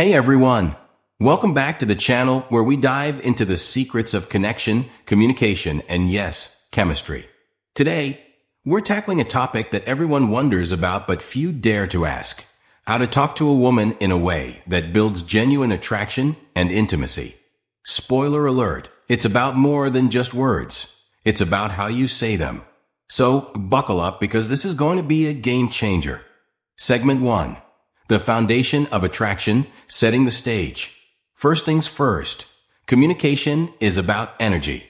Hey everyone! Welcome back to the channel where we dive into the secrets of connection, communication, and yes, chemistry. Today, we're tackling a topic that everyone wonders about but few dare to ask. How to talk to a woman in a way that builds genuine attraction and intimacy. Spoiler alert, it's about more than just words. It's about how you say them. So, buckle up because this is going to be a game changer. Segment 1. The foundation of attraction, setting the stage. First things first, communication is about energy.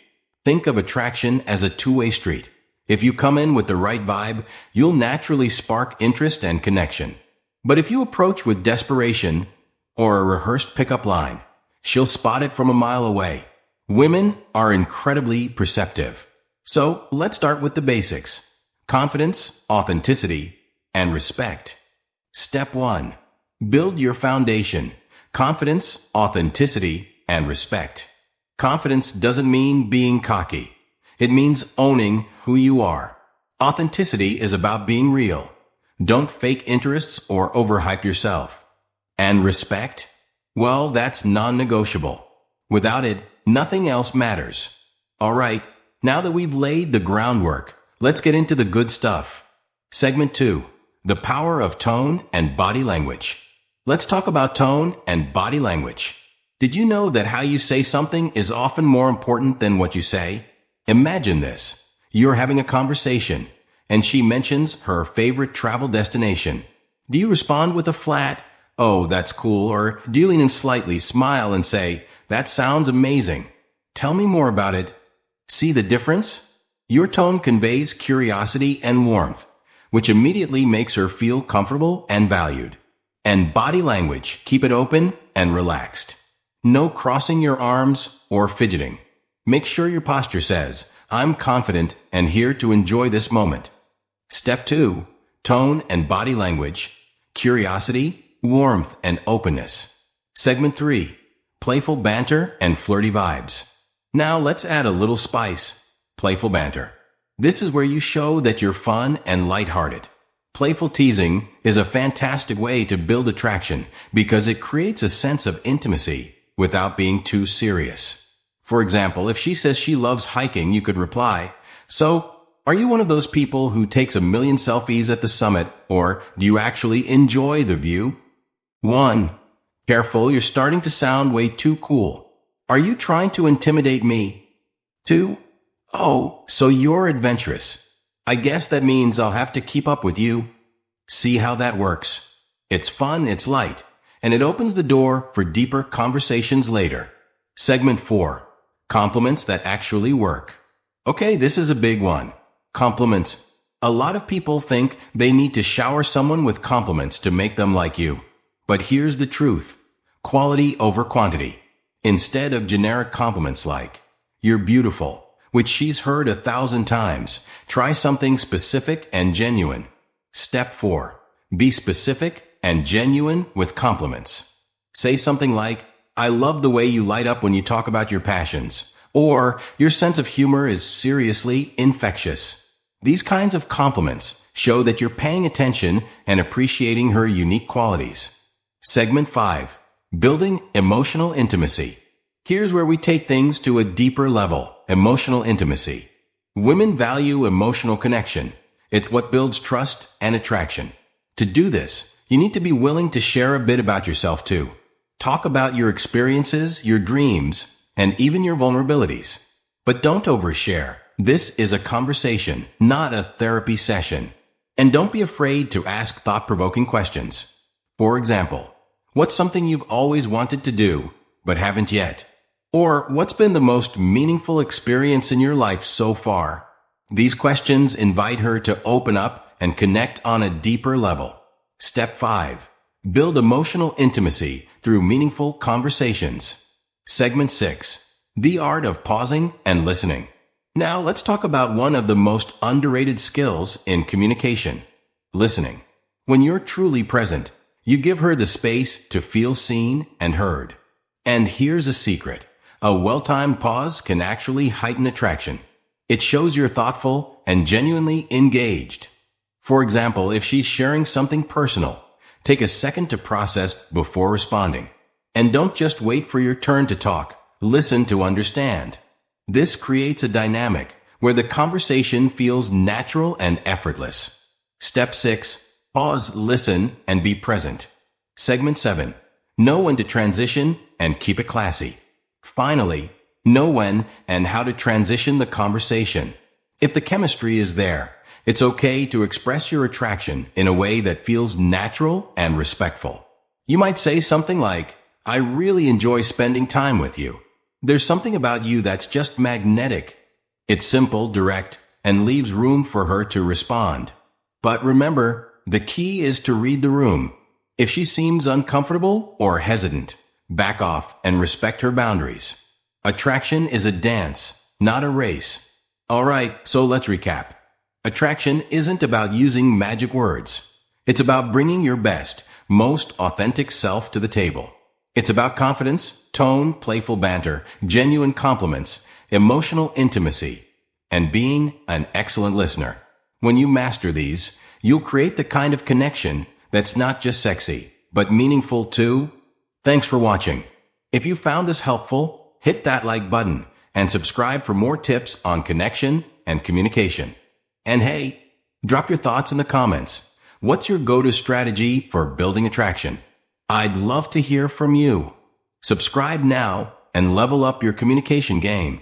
Think of attraction as a two-way street. If you come in with the right vibe, you'll naturally spark interest and connection. But if you approach with desperation or a rehearsed pickup line, she'll spot it from a mile away. Women are incredibly perceptive. So let's start with the basics. Confidence, authenticity, and respect. Step 1. Build your foundation. Confidence, authenticity, and respect. Confidence doesn't mean being cocky. It means owning who you are. Authenticity is about being real. Don't fake interests or overhype yourself. And respect? Well, that's non-negotiable. Without it, nothing else matters. Alright, now that we've laid the groundwork, let's get into the good stuff. Segment 2. The power of tone and body language. Let's talk about tone and body language. Did you know that how you say something is often more important than what you say? Imagine this. You're having a conversation, and she mentions her favorite travel destination. Do you respond with a flat, "Oh, that's cool," or do you lean in slightly, smile, and say, "That sounds amazing. Tell me more about it"? See the difference? Your tone conveys curiosity and warmth, which immediately makes her feel comfortable and valued. And body language, keep it open and relaxed. No crossing your arms or fidgeting. Make sure your posture says, "I'm confident and here to enjoy this moment." Step 2. Tone and body language. Curiosity, warmth, and openness. Segment 3. Playful banter and flirty vibes. Now let's add a little spice. Playful banter. This is where you show that you're fun and lighthearted. Playful teasing is a fantastic way to build attraction because it creates a sense of intimacy without being too serious. For example, if she says she loves hiking, you could reply, "So, are you one of those people who takes a million selfies at the summit, or do you actually enjoy the view?" 1. Careful, you're starting to sound way too cool. Are you trying to intimidate me? 2. Oh, so you're adventurous. I guess that means I'll have to keep up with you. See how that works? It's fun, it's light, and it opens the door for deeper conversations later. Segment 4. Compliments that actually work. Okay, this is a big one. Compliments. A lot of people think they need to shower someone with compliments to make them like you. But here's the truth. Quality over quantity. Instead of generic compliments like, "You're beautiful," which she's heard 1,000 times, try something specific and genuine. Step 4. Be specific and genuine with compliments. Say something like, "I love the way you light up when you talk about your passions," or "Your sense of humor is seriously infectious." These kinds of compliments show that you're paying attention and appreciating her unique qualities. Segment 5. Building emotional intimacy. Here's where we take things to a deeper level, emotional intimacy. Women value emotional connection. It's what builds trust and attraction. To do this, you need to be willing to share a bit about yourself too. Talk about your experiences, your dreams, and even your vulnerabilities. But don't overshare. This is a conversation, not a therapy session. And don't be afraid to ask thought-provoking questions. For example, what's something you've always wanted to do, but haven't yet? Or what's been the most meaningful experience in your life so far? These questions invite her to open up and connect on a deeper level. Step 5. Build emotional intimacy through meaningful conversations. Segment 6. The art of pausing and listening. Now let's talk about one of the most underrated skills in communication. Listening. When you're truly present, you give her the space to feel seen and heard. And here's a secret. A well-timed pause can actually heighten attraction. It shows you're thoughtful and genuinely engaged. For example, if she's sharing something personal, take a second to process before responding. And don't just wait for your turn to talk. Listen to understand. This creates a dynamic where the conversation feels natural and effortless. Step 6. Pause, listen, and be present. Segment 7. Know when to transition and keep it classy. Finally, know when and how to transition the conversation. If the chemistry is there, it's okay to express your attraction in a way that feels natural and respectful. You might say something like, "I really enjoy spending time with you. There's something about you that's just magnetic." It's simple, direct, and leaves room for her to respond. But remember, the key is to read the room. If she seems uncomfortable or hesitant, back off and respect her boundaries. Attraction is a dance, not a race. Alright, so let's recap. Attraction isn't about using magic words. It's about bringing your best, most authentic self to the table. It's about confidence, tone, playful banter, genuine compliments, emotional intimacy, and being an excellent listener. When you master these, you'll create the kind of connection that's not just sexy, but meaningful too. Thanks for watching. If you found this helpful, hit that like button and subscribe for more tips on connection and communication. And hey, drop your thoughts in the comments. What's your go-to strategy for building attraction? I'd love to hear from you. Subscribe now and level up your communication game.